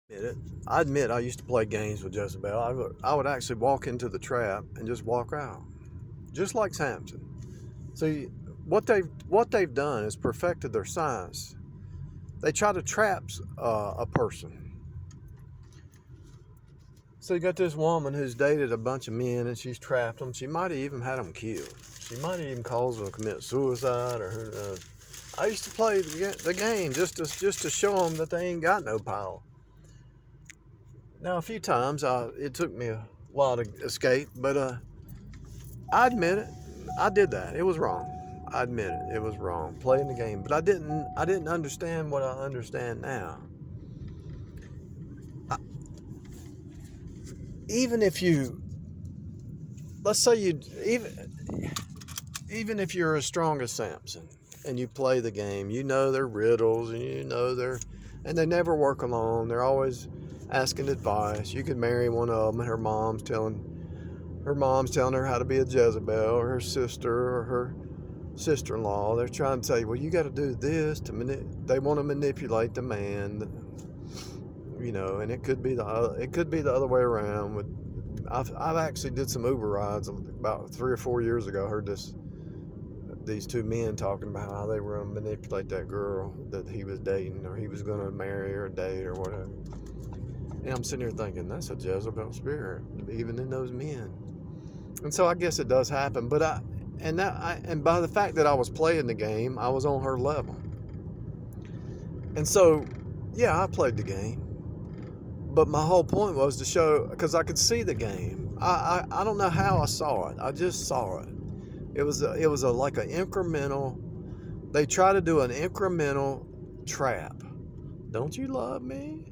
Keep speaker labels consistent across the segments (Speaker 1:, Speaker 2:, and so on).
Speaker 1: I admit I used to play games with Jezebel. I would actually walk into the trap and just walk out, just like Samson. See, what they've done is perfected their science. They try to trap a person. So you got this woman who's dated a bunch of men and she's trapped them. She might have even had them killed. She might have even caused them to commit suicide or who knows. I used to play the game just to show them that they ain't got no power. Now, a few times it took me a while to escape, but I admit it. I did that. It was wrong. I admit it. It was wrong playing the game, but I didn't understand what I understand now. I, even if you, let's say you even if you're as strong as Samson and you play the game, you know their riddles and and they never work alone. They're always asking advice. You could marry one of them and her mom's telling her how to be a Jezebel, or her sister or her sister-in-law. They're trying to tell you, well, you got to do this they want to manipulate the man, and it could be the other way around. I've actually did some Uber rides about 3 or 4 years ago. I heard these two men talking about how they were going to manipulate that girl that he was dating, or he was going to marry or date or whatever. And I'm sitting here thinking, that's a Jezebel spirit, even in those men. And so I guess it does happen. But by the fact that I was playing the game, I was on her level. And so, yeah, I played the game. But my whole point was to show, because I could see the game. I don't know how I saw it. I just saw it. It was like an incremental. They try to do an incremental trap. Don't you love me?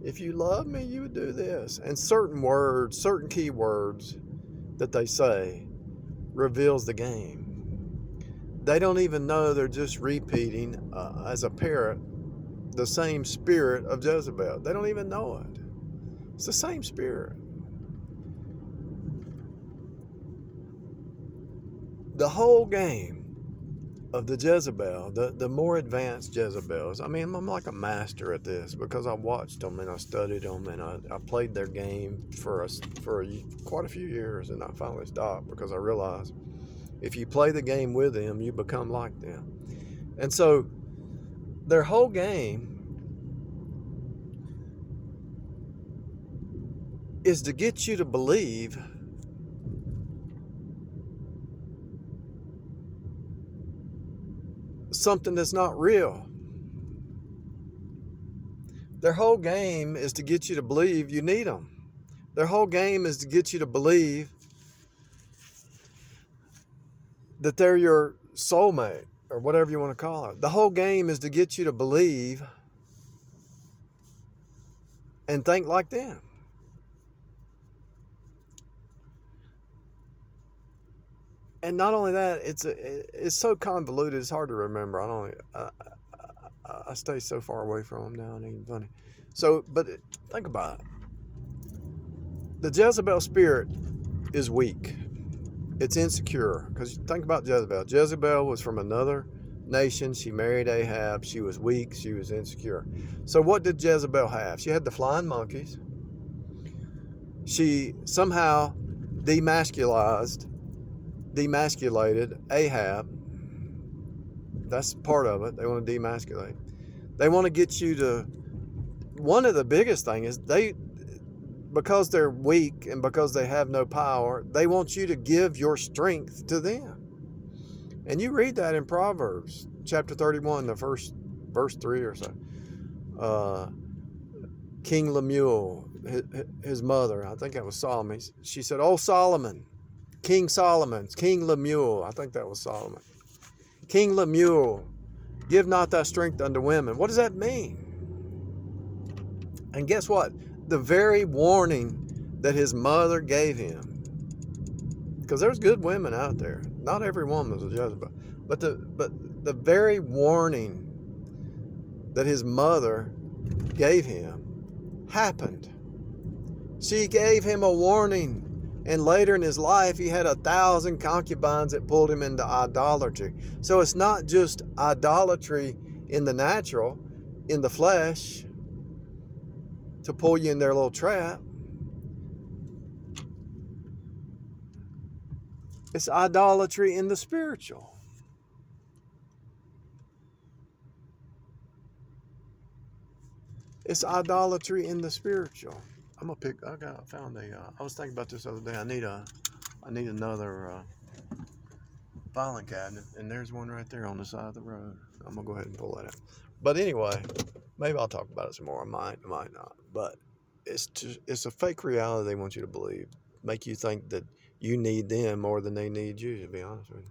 Speaker 1: If you love me, you would do this. And certain key words that they say reveals the game. They don't even know they're just repeating as a parrot the same spirit of Jezebel. They don't even know it. It's the same spirit. The whole game of the Jezebel, the more advanced Jezebels. I mean, I'm like a master at this because I watched them and I studied them and I played their game for quite a few years, and I finally stopped because I realized if you play the game with them, you become like them. And so their whole game is to get you to believe something that's not real. Their whole game is to get you to believe you need them. Their whole game is to get you to believe that they're your soulmate, or whatever you want to call it. The whole game is to get you to believe and think like them. And not only that, it's so convoluted, it's hard to remember. I stay so far away from them now, it ain't funny. So, but think about it. The Jezebel spirit is weak. It's insecure. Because think about Jezebel. Jezebel was from another nation. She married Ahab. She was weak. She was insecure. So what did Jezebel have? She had the flying monkeys. She somehow demasculated Ahab. That's part of it. They want to demasculate. They want to get you to, one of the biggest things is because they're weak and because they have no power, they want you to give your strength to them. And you read that in Proverbs chapter 31, the first verse 3 or so. King Lemuel, his mother, I think that was Solomon. She said, "Oh, Solomon, King Lemuel," I think that was Solomon. "King Lemuel, give not thy strength unto women." What does that mean? And guess what? The very warning that his mother gave him, because there's good women out there. Not every woman is a Jezebel, but the very warning that his mother gave him happened. She gave him a warning. And later in his life, he had 1,000 concubines that pulled him into idolatry. So it's not just idolatry in the natural, in the flesh. to pull you in their little trap. It's idolatry in the spiritual. It's idolatry in the spiritual. I found I was thinking about this the other day. I need another filing cabinet, and there's one right there on the side of the road. I'm gonna go ahead and pull that out. But anyway, maybe I'll talk about it some more. I might not. But it's a fake reality they want you to believe, make you think that you need them more than they need you. To be honest with you.